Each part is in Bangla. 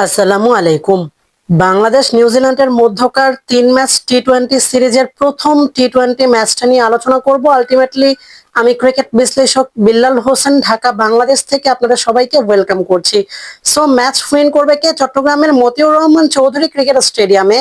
আসসালামু আলাইকুম। বাংলাদেশ নিউজিল্যান্ডের মধ্যকার 3 ম্যাচ টি-20 সিরিজের প্রথম টি-20 ম্যাচটা নিয়ে আলোচনা করব। আলটিমেটলি আমি ক্রিকেট বিশ্লেষক বিল্লাল হোসেন, ঢাকা বাংলাদেশ থেকে আপনাদের সবাইকে ওয়েলকাম করছি। সো ম্যাচ উইন করবে কে? চট্টগ্রামের মতিউর রহমান চৌধুরী ক্রিকেট স্টেডিয়ামে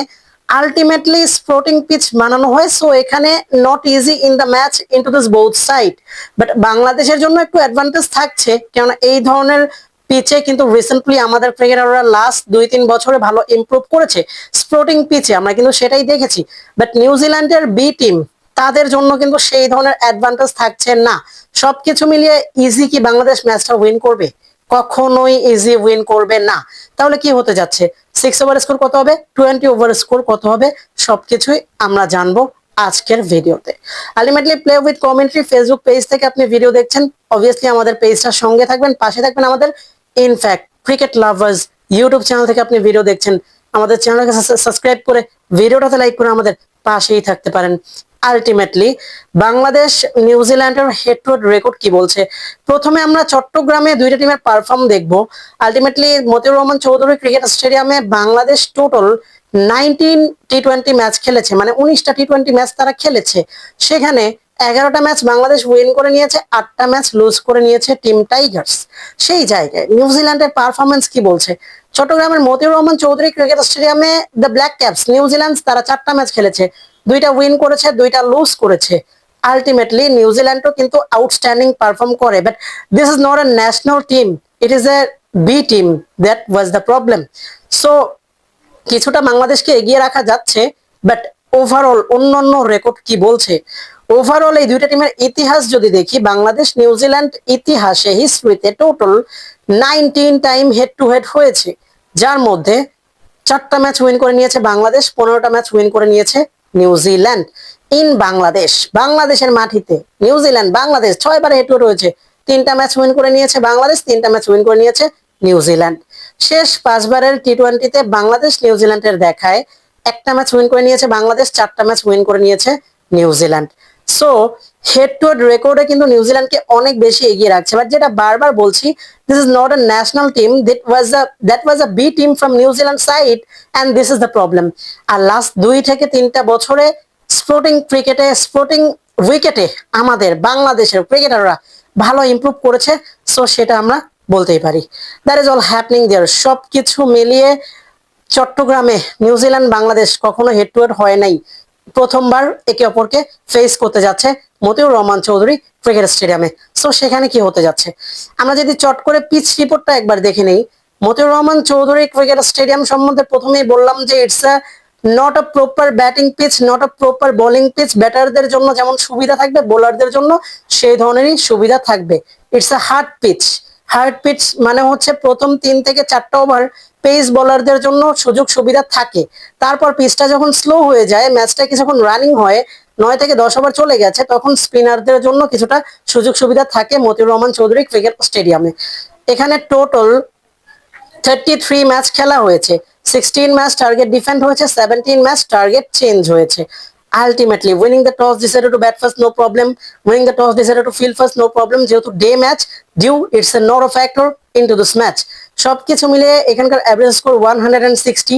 আলটিমেটলি স্পোর্টিং পিচ বানানো হয়। সো এখানে not easy in the match into this both side, but বাংলাদেশের জন্য একটু অ্যাডভান্টেজ থাকছে, কেননা এই ধরনের পিচে কিন্তু রিসেন্টলি আমাদের ক্রিকেটাররা লাস্ট 2-3 বছরে ভালো ইমপ্রুভ করেছে। স্পোর্টিং পিচে আমরা কিন্তু সেটাই দেখেছি। বাট নিউজিল্যান্ডের বি টিম, তাদের জন্য কিন্তু সেই ধরনের অ্যাডভান্টেজ থাকছে না। সবকিছু মিলিয়ে ইজি কি বাংলাদেশ ম্যাচটা উইন করবে? কখনোই ইজি উইন করবে না। তাহলে কি হতে যাচ্ছে? 6 ওভার স্কোর কত হবে, 20 ওভার স্কোর কত হবে, সবকিছুই আমরা জানবো আজকের ভিডিওতে। Ultimately play with commentary Facebook page থেকে আপনি ভিডিও দেখছেন, অবভিয়াসলি আমাদের পেজটার সঙ্গে থাকবেন, পাশে থাকবেন। আমাদের in fact cricket lovers YouTube channel থেকে আপনি ভিডিও দেখছেন, আমাদের চ্যানেলকে সাবস্ক্রাইব করে ভিডিওটাতে লাইক করে আমাদের পাশেই থাকতে পারেন। আলটিমেটলি বাংলাদেশ নিউজিল্যান্ডের হেড টু হেড রেকর্ড কি বলছে? প্রথমে আমরা চট্টগ্রামে দুইটা টিমের পারফর্ম দেখবো। আলটিমেটলি মতিউর রহমান চৌধুরী ক্রিকেট স্টেডিয়ামে বাংলাদেশ টোটাল 19 টি-20 ম্যাচ খেলেছে, মানে 19টা টি-20 ম্যাচ তারা খেলেছে। সেখানে 11টা ম্যাচ বাংলাদেশ উইন করে নিয়েছে, 8টা ম্যাচ লুজ করে নিয়েছে টিম টাইগার্স। সেই জায়গায় নিউজিল্যান্ডের পারফরমেন্স কি বলছে? চট্টগ্রামের মতিউর রহমান চৌধুরী ক্রিকেট স্টেডিয়ামে দ্য ব্ল্যাক ক্যাপস নিউজিল্যান্ড তারা 4টা ম্যাচ খেলেছে, 2টা উইন করেছে, 2টা লুজ করেছে। আলটিমেটলি নিউজিল্যান্ডও কিন্তু আউটস্ট্যান্ডিং পারফর্ম করে, but this is not a national team, it is a B team, that was the problem. So কিছুটা বাংলাদেশকে এগিয়ে রাখা যাচ্ছে, বাট ওভারঅল অন্যান্য রেকর্ড কি বলছে? ওভারঅল এই দুইটা টিমের ইতিহাস যদি দেখি, বাংলাদেশ নিউজিল্যান্ড ইতিহাসে হিস্ট্রিতে total 19 time head to head হয়েছে, যার মধ্যে 4টা ম্যাচ উইন করে নিয়েছে বাংলাদেশ, 15টা ম্যাচ উইন করে নিয়েছে নিউজিল্যান্ড। ইন বাংলাদেশ, বাংলাদেশের মাটিতে নিউজিল্যান্ড বাংলাদেশ 6বার হেড টু হেড হয়েছে, 3টা ম্যাচ উইন করে নিয়েছে বাংলাদেশ, 3টা ম্যাচ উইন করে নিয়েছে নিউজিল্যান্ড। শেষ 5বারের টি-20তে বাংলাদেশ নিউজিল্যান্ডের দেখায় 1টা ম্যাচ উইন করে নিয়েছে বাংলাদেশ, 4টা ম্যাচ উইন করে নিয়েছে New Zealand. So head to head রেকর্ডে কিন্তু নিউজিল্যান্ডকে অনেক বেশি এগিয়ে রাখছে। বাট যেটা বারবার বলছি, this is not a national team, that was a B team from New Zealand side, and this is the problem. R last 2 থেকে 3টা বছরে স্পোর্টিং ক্রিকেটে, স্পোর্টিং উইকেটে আমাদের বাংলাদেশের ক্রিকেটাররা ভালো ইমপ্রুভ করেছে। সো সেটা আমরা বলতেই পারি। দ্যাট ইজ অল হ্যাপনিং দেয়ার। সবকিছু মিলিয়ে চট্টগ্রামে নিউজিল্যান্ড বাংলাদেশ কখনো হেড টু হেড হয় নাই, প্রথমবার একে অপরকে ফেস করতে যাচ্ছে মতিউর রহমান চৌধুরী ক্রিকেট স্টেডিয়ামে। সো সেখানে কি হতে যাচ্ছে আমরা যদি চট করে পিচ রিপোর্টটা একবার দেখে নেই। মতিউর রহমান চৌধুরী ক্রিকেট স্টেডিয়াম সম্বন্ধে প্রথমেই বললাম যে it's a not a proper batting pitch, not a proper bowling pitch. ব্যাটারদের জন্য যেমন সুবিধা থাকবে, বোলারদের জন্য সেই ধরনেরই সুবিধা থাকবে। It's a hard pitch. Hard pitch মানে হচ্ছে প্রথম 3 থেকে 4টা ওভার পেস বোলারদের জন্য সুযোগ সুবিধা থাকে। তারপর পিচটা যখন স্লো হয়ে যায়, ম্যাচটা কিছুক্ষণ রানিং হয়, 9 থেকে 10 ওভার চলে গেছে, তখন স্পিনারদের জন্য কিছুটা সুযোগ সুবিধা থাকে মতিউর রহমান চৌধুরী ক্রিকেট স্টেডিয়ামে। এখানে টোটাল 33 ম্যাচ খেলা হয়েছে, 16 ম্যাচ টার্গেট ডিফেন্ড হয়েছে, 17 ম্যাচ টার্গেট চেঞ্জ হয়েছে। Ultimately winning the toss decided to bat first, no problem. Winning the toss decided to field first, no problem. যেহেতু day match, dew it's a not a factor into this match. সবকিছু মিলিয়ে এখানকার average score 160,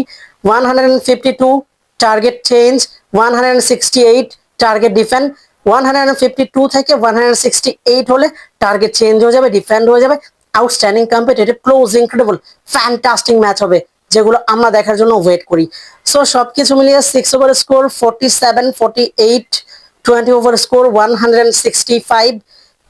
152 target change, 168 target defend. 152 থেকে 168 হলে টার্গেট চেঞ্জ হয়ে যাবে, ডিফেন্ড হয়ে যাবে। Outstanding, competitive, close, incredible, fantastic match হবে, যেগুলো আমরা দেখার জন্য ওয়েট করি। সো সবকিছু মিলিয়ে 6 ওভার স্কোর 47, 48, 20 ওভার স্কোর 165।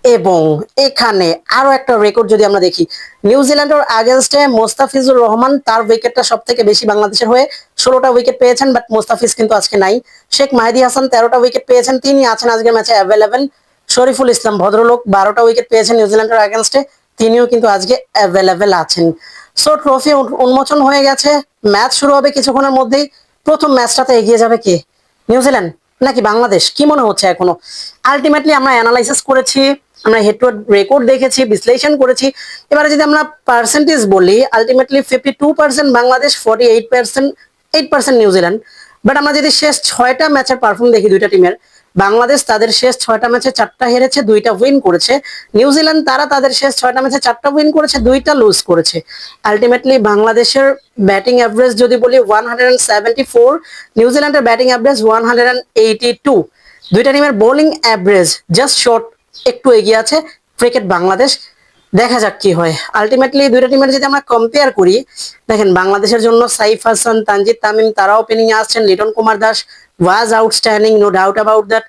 এবং এখানে আরো একটা রেকর্ড যদি আমরা দেখি, নিউজিল্যান্ডের আগেনস্টে মোস্তাফিজুর রহমান, তার উইকেটটা সব থেকে বেশি বাংলাদেশের হয়ে 16টা উইকেট পেয়েছেন, বাট মোস্তাফিজ কিন্তু আজকে নাই। শেখ মাহিদি হাসান 13টা উইকেট পেয়েছেন, তিনি আছেন আজকের ম্যাচে অ্যাভেলেবেল। শরীফুল ইসলাম ভদ্রলোক 12টা উইকেট পেয়েছেন নিউজিল্যান্ডের আগেনস্টে, তিনিও কিন্তু আজকে অ্যাভেলেবেল আছেন। সো ট্রফি উন্মোচন হয়ে গেছে, ম্যাচ শুরু হবে কিছুক্ষণের মধ্যেই। প্রথম ম্যাচটাতে এগিয়ে যাবে কে, নিউজিল্যান্ড নাকি বাংলাদেশ, কি মনে হচ্ছে এখনো? আলটিমেটলি আমরা অ্যানালাইসিস করেছি, আমরা হেড টু হেড রেকর্ড দেখেছি, বিশ্লেষণ করেছি। এবারে যদি আমরা পার্সেন্টেজ বলি, আলটিমেটলি 52% বাংলাদেশ, 48% নিউজিল্যান্ড। বাট আমরা যদি শেষ 6টা ম্যাচের পারফর্ম দেখি দুইটা টিমের, বাংলাদেশ তাদের শেষ 6টা ম্যাচে 4টা হেরেছে, 2টা উইন করেছে। নিউজিল্যান্ড তারা তাদের শেষ 6টা ম্যাচে 4টা উইন করেছে, 2টা লুজ করেছে। আলটিমেটলি বাংলাদেশের ব্যাটিং অ্যাভারেজ যদি বলি 174, নিউজিল্যান্ডের ব্যাটিং অ্যাভারেজ 182। দুইটা টিমের বোলিং অ্যাভারেজ জাস্ট শর্ট একটু এগিয়ে আছে ক্রিকেট বাংলাদেশ। দেখা যাক কি হয়। আলটিমেটলি দুইটা টিমের যদি আমরা কম্পেয়ার করি, দেখেন বাংলাদেশের জন্য সাইফ হাসান, তানজিদ তামিম তারা ওপেনিং এ আসছেন। Liton Kumar Das was outstanding, no doubt about that.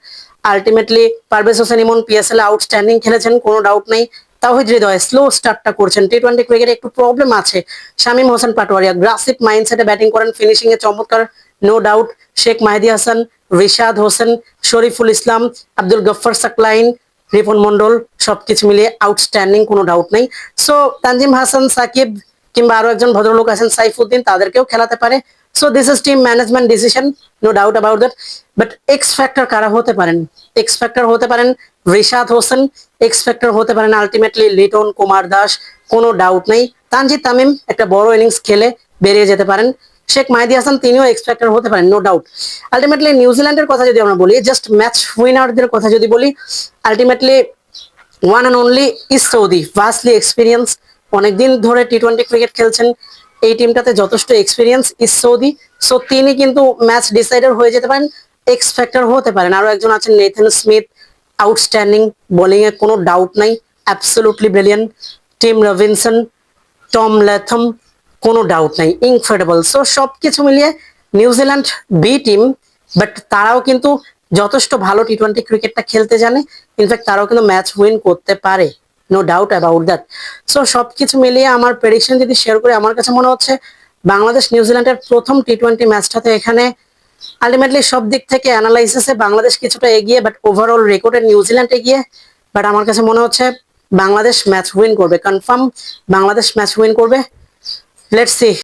Ultimately Parvez Hossain Emon PSL outstanding খেলেছেন, কোনো ডাউট নেই। তাওহিদ হৃদয় স্লো স্টার্টটা করছেন, টি-20 ক্রিকেটে একটু প্রবলেম আছে। শামীম হোসেন পাটোয়ারিয়া গ্রাসিপ মাইন্ডসেটে ব্যাটিং করেন, ফিনিশিং এ চমৎকার, নো ডাউট। শেখ মাহিদি হাসান, রিশাদ হোসেন, শরীফুল ইসলাম, আব্দুল গফফার সাকলাইন, রিপন মন্ডল সবকিছু মিলিয়ে আউটস্ট্যান্ডিং, কোনো ডাউট নেই। সো তানজিম হাসান, সাকিব কিংবা আরো একজন ভদ্রলোক আছেন সাইফুদ্দিন, তাদেরকেও খেলাতে পারে। So this is team management decision, no doubt about that. But X factor কারা হতে পারেন? এক্স ফ্যাক্টর হতে পারেন রিশাদ হোসেন, এক্স ফ্যাক্টর হতে পারেন আলটিমেটলি লিটন কুমার দাস, কোনো ডাউট নেই। তানজিদ তামিম একটা বড় ইনিংস খেলে বেরিয়ে যেতে পারেন। শেখ মাহিদি হাসান তিনিও এক্স ফ্যাক্টর হতে পারেন, নো ডাউট। আলটিমেটলি নিউজিল্যান্ডের কথা যদি আমরা বলি, জাস্ট ম্যাচ উইনারদের কথা যদি বলি, ultimately one and only is Saudi, vastly experience, অনেকদিন ধরে টি-20 ক্রিকেট খেলছেন। এই টিমটাতে যথেষ্ট এক্সপিরিয়েন্স ইজ সৌদি। সো তিনি কিন্তু ম্যাচ ডিসাইডার হয়ে যেতে পারেন, এক্স ফ্যাক্টর হতে পারেন। আরো একজন আছেন নেথন স্মিথ, আউটস্ট্যান্ডিং, বোলিং এ কোনো ডাউট নাই, absolutely brilliant. Tim Robinson, Tom Latham, কোনো ডাউট নাই, ইনক্রেডিবল। সো সবকিছু মিলিয়ে নিউজিল্যান্ড বি টিম, বাট তারাও কিন্তু যথেষ্ট ভালো টি-20 ক্রিকেটটা খেলতে জানে। ইনফ্যাক্ট তারাও কিন্তু ম্যাচ উইন করতে পারে, no doubt about that. So সবকিছু মিলিয়ে আমার প্রেডিকশন যদি শেয়ার করি, আমার কাছে মনে হচ্ছে বাংলাদেশ নিউজিল্যান্ডের প্রথম টি-20 ম্যাচটাতে এখানে আলটিমেটলি সব দিক থেকে অ্যানালাইসিসে বাংলাদেশ কিছুটা এগিয়ে, বাট ওভারঅল রেকর্ডে নিউজিল্যান্ড এগিয়ে। বাট আমার কাছে মনে হচ্ছে বাংলাদেশ ম্যাচ উইন করবে, কনফার্ম বাংলাদেশ ম্যাচ উইন করবে। Let's see.